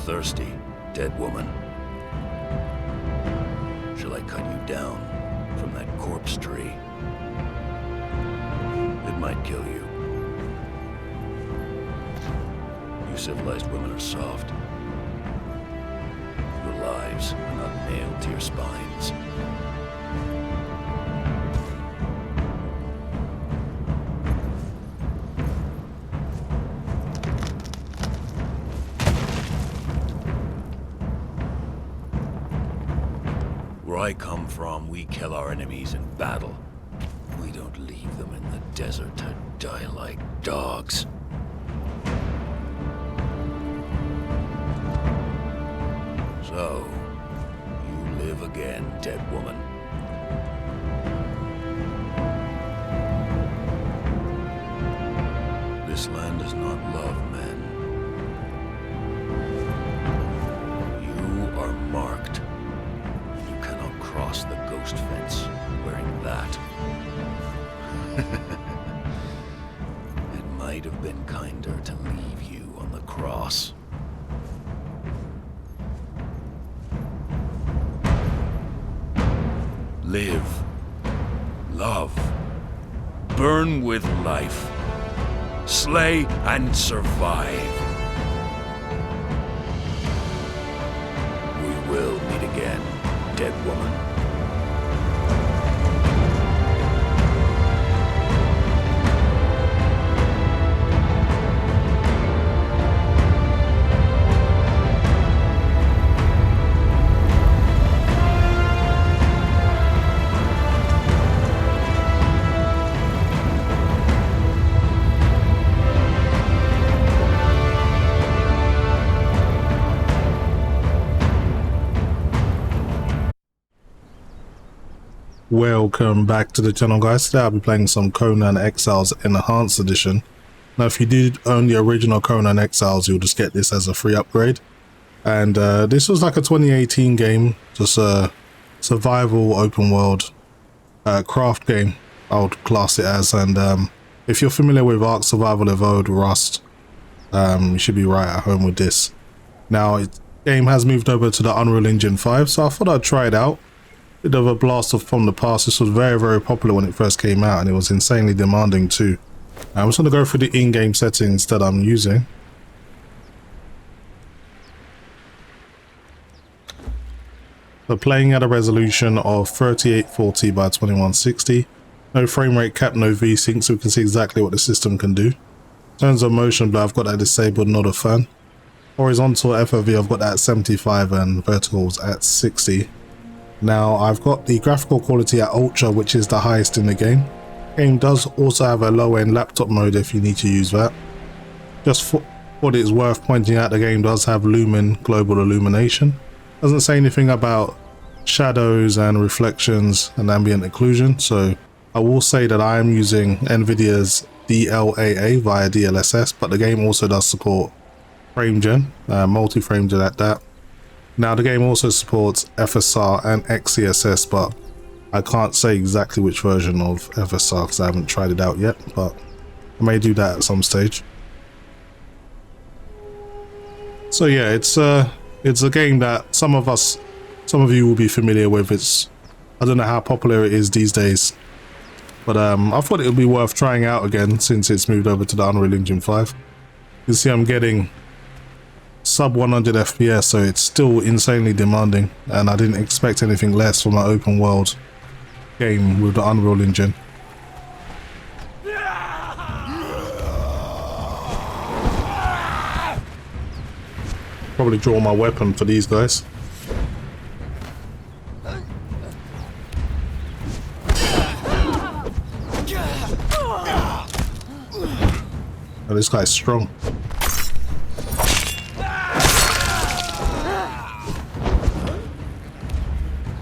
Thirsty, dead woman. Shall I cut you down from that corpse tree? It might kill you. You civilized women are soft. Your lives are not nailed to your spines. Where I come from, we kill our enemies in battle. We don't leave them in the desert to die like dogs. So, you live again, dead woman. This land does not love men. You are marked. Cross the ghost fence wearing that. It might have been kinder to leave you on the cross. Live, love, burn with life, slay and survive. We will meet again, dead woman. Welcome back to the channel, guys. Today I'll be playing some Conan Exiles Enhanced Edition. Now, if you did own the original Conan Exiles, you'll just get this as a free upgrade. And this was like a 2018 game, just a survival open world craft game, I would class it as. And if you're familiar with Ark Survival Evolved, Rust, you should be right at home with this. Now, the game has moved over to the Unreal Engine 5, so I thought I'd try it out. Bit of a blast off from the past. This was very popular when it first came out, and it was insanely demanding too. I'm just going to go through the in-game settings that I'm using. So playing at a resolution of 3840 by 2160. No frame rate cap, no VSync, so we can see exactly what the system can do. In terms of motion blur, I've got that disabled, not a fan. Horizontal FOV, I've got that at 75 and verticals at 60. Now, I've got the graphical quality at Ultra, which is the highest in the game. The game does also have a low-end laptop mode if you need to use that. Just for what it's worth pointing out, the game does have Lumen Global Illumination. Doesn't say anything about shadows and reflections and ambient occlusion, so I will say that I am using Nvidia's DLAA via DLSS, but the game also does support frame gen, multi-frame gen at that. Now, the game also supports FSR and XeSS, but I can't say exactly which version of FSR because I haven't tried it out yet, but I may do that at some stage. So yeah, it's a game that some of you will be familiar with. I don't know how popular it is these days, but I thought it would be worth trying out again since it's moved over to the Unreal Engine 5. You can see I'm getting sub 100 FPS, so it's still insanely demanding, and I didn't expect anything less from an open world game with the Unreal Engine. Probably draw my weapon for these guys. Oh, this guy's strong.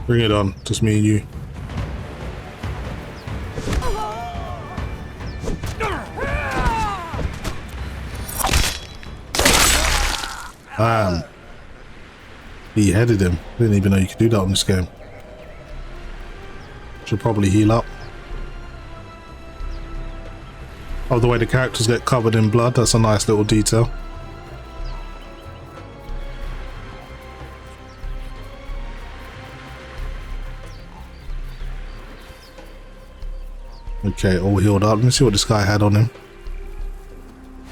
Bring it on, just me and you. Damn. He headed him. Didn't even know you could do that on this game. Should probably heal up. Oh, the way the characters get covered in blood, that's a nice little detail. Okay, all healed up. Let me see what this guy had on him.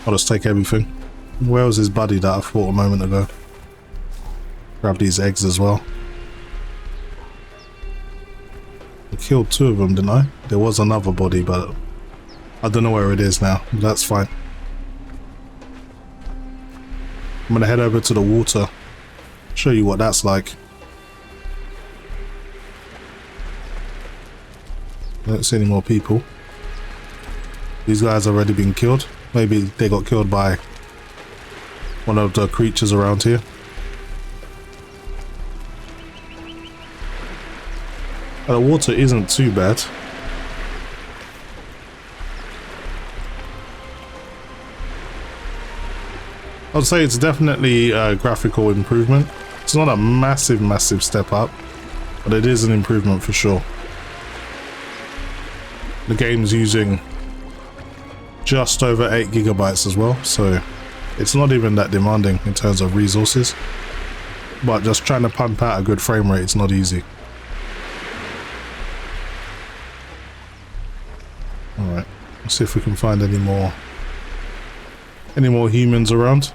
I'll just take everything. Where was his buddy that I fought a moment ago? Grab these eggs as well. I killed 2 of them, didn't I? There was another body, but I don't know where it is now. That's fine. I'm gonna head over to the water. Show you what that's like. I don't see any more people. These guys have already been killed. Maybe they got killed by one of the creatures around here. The water isn't too bad. I'd say it's definitely a graphical improvement. It's not a massive step up, but it is an improvement for sure. The game's using just over 8 gigabytes as well, so it's not even that demanding in terms of resources. But just trying to pump out a good frame rate, it's not easy. Alright, let's see if we can find any more humans around.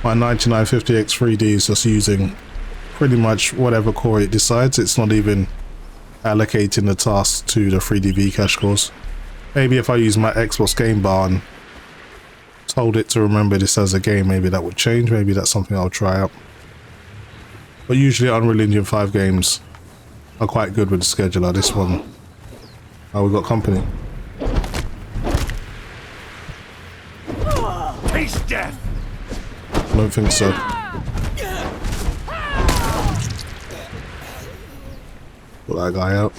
My 9950X 3D is just using pretty much whatever core it decides. It's not even allocating the tasks to the 3D cache cores. Maybe if I use my Xbox game bar and told it to remember this as a game, maybe that would change. Maybe that's something I'll try out. But usually Unreal Engine 5 games are quite good with the scheduler. This one, oh, we got company. Taste death. I don't think so. Put that guy out.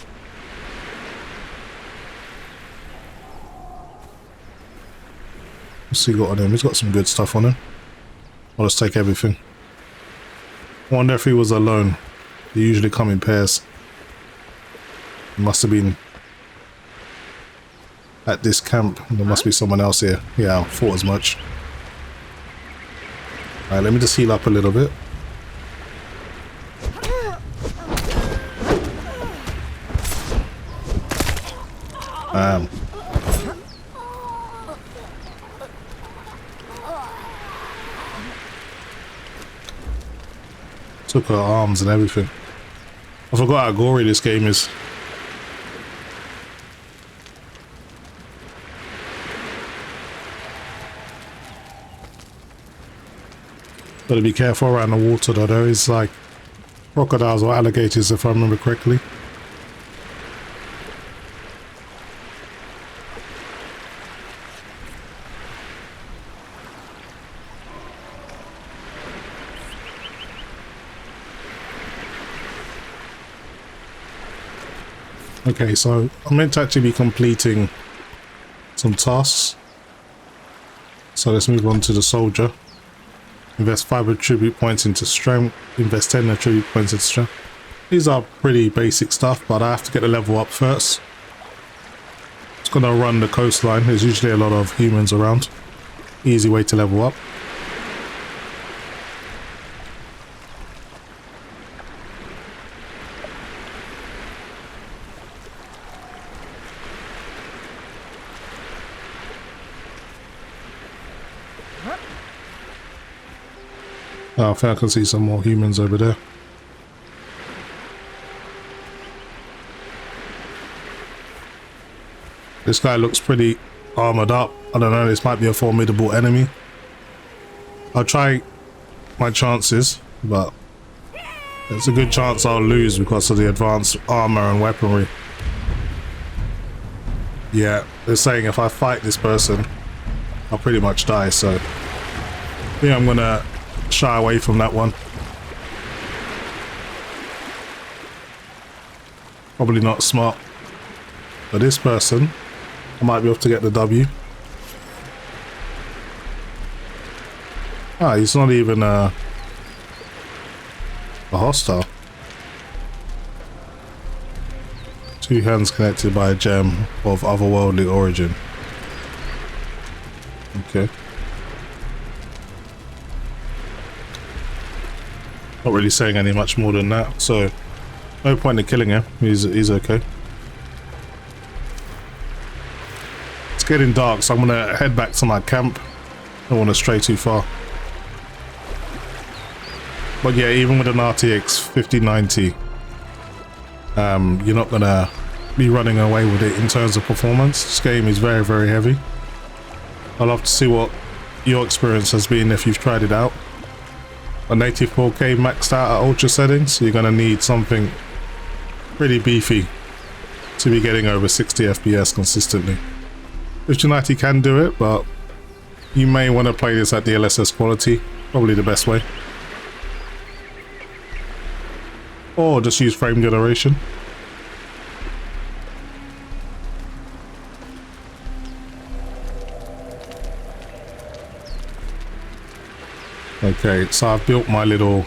Let's see what on him. He's got some good stuff on him. I'll just take everything. I wonder if he was alone. They usually come in pairs. He must have been at this camp. There must be someone else here. Yeah, I thought as much. Alright, let me just heal up a little bit. Took her arms and everything. I forgot how gory this game is. Gotta be careful around the water though. There is like crocodiles or alligators if I remember correctly. Okay, so I'm meant to actually be completing some tasks. So let's move on to the soldier. Invest 5 attribute points into strength. Invest 10 attribute points into strength. These are pretty basic stuff, but I have to get the level up first. It's gonna run the coastline. There's usually a lot of humans around. Easy way to level up. Oh, I think I can see some more humans over there. This guy looks pretty armored up. I don't know, this might be a formidable enemy. I'll try my chances, but there's a good chance I'll lose because of the advanced armor and weaponry. Yeah, they're saying if I fight this person, I'll pretty much die, so I think I'm gonna shy away from that one. Probably not smart. But this person, I might be able to get the W. Ah, he's not even a hostile. 2 hands connected by a gem of otherworldly origin. Okay. Not really saying any much more than that, so no point in killing him. He's okay. It's getting dark, so I'm gonna head back to my camp. Don't want to stray too far. But yeah, even with an RTX 5090, you're not gonna be running away with it in terms of performance. This game is very, very heavy. I'd love to see what your experience has been if you've tried it out. A native 4K maxed out at ultra settings, so you're gonna need something pretty beefy to be getting over 60 FPS consistently. 5090 can do it, but you may want to play this at DLSS quality, probably the best way. Or just use frame generation. Okay, so I've built my little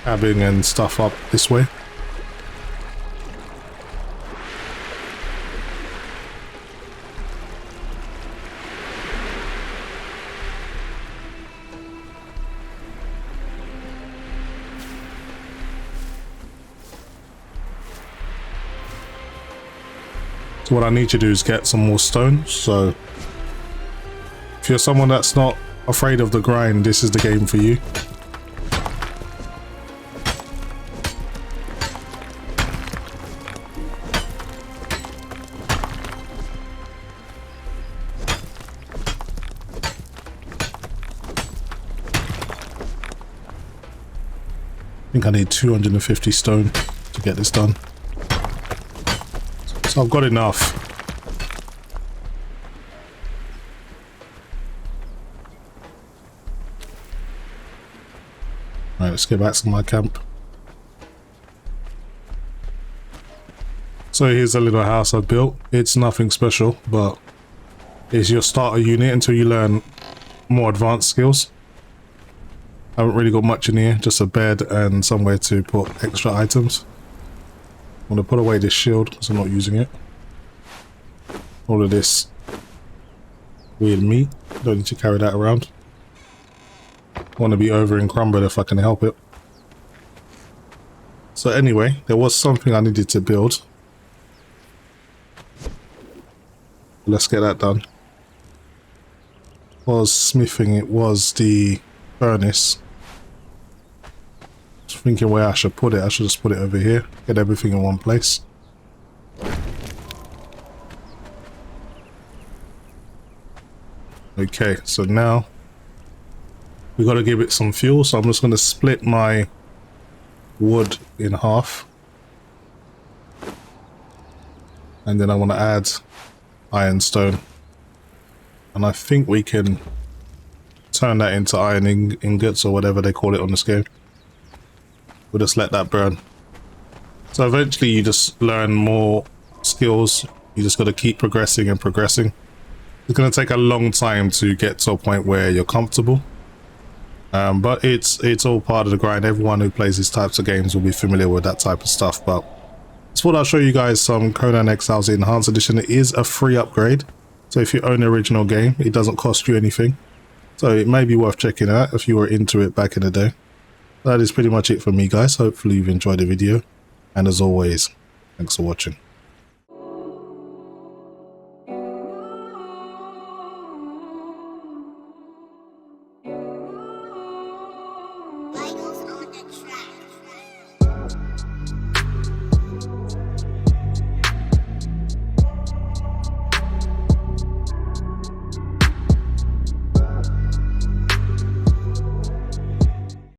cabin and stuff up this way. So what I need to do is get some more stone. So if you're someone that's not afraid of the grind, this is the game for you. I think I need 250 stone to get this done. So I've got enough. Right, let's get back to my camp. So here's a little house I've built. It's nothing special, but it's your starter unit until you learn more advanced skills. I haven't really got much in here, just a bed and somewhere to put extra items. I'm going to put away this shield because I'm not using it. All of this weird meat, don't need to carry that around. I want to be over encumbered if I can help it. So anyway, there was something I needed to build. Let's get that done. Was smithing, it was the furnace. Just thinking where I should put it. I should just put it over here. Get everything in one place. Okay, so now we got to give it some fuel. So I'm just going to split my wood in half. And then I want to add ironstone. And I think we can turn that into iron ingots or whatever they call it on this game. We'll just let that burn. So eventually you just learn more skills. You just got to keep progressing and progressing. It's going to take a long time to get to a point where you're comfortable. But it's all part of the grind. Everyone who plays these types of games will be familiar with that type of stuff. But I thought I'll show you guys some Conan Exiles Enhanced Edition. It is a free upgrade. So if you own the original game, it doesn't cost you anything. So it may be worth checking out if you were into it back in the day. That is pretty much it for me, guys. Hopefully you've enjoyed the video. And as always, thanks for watching.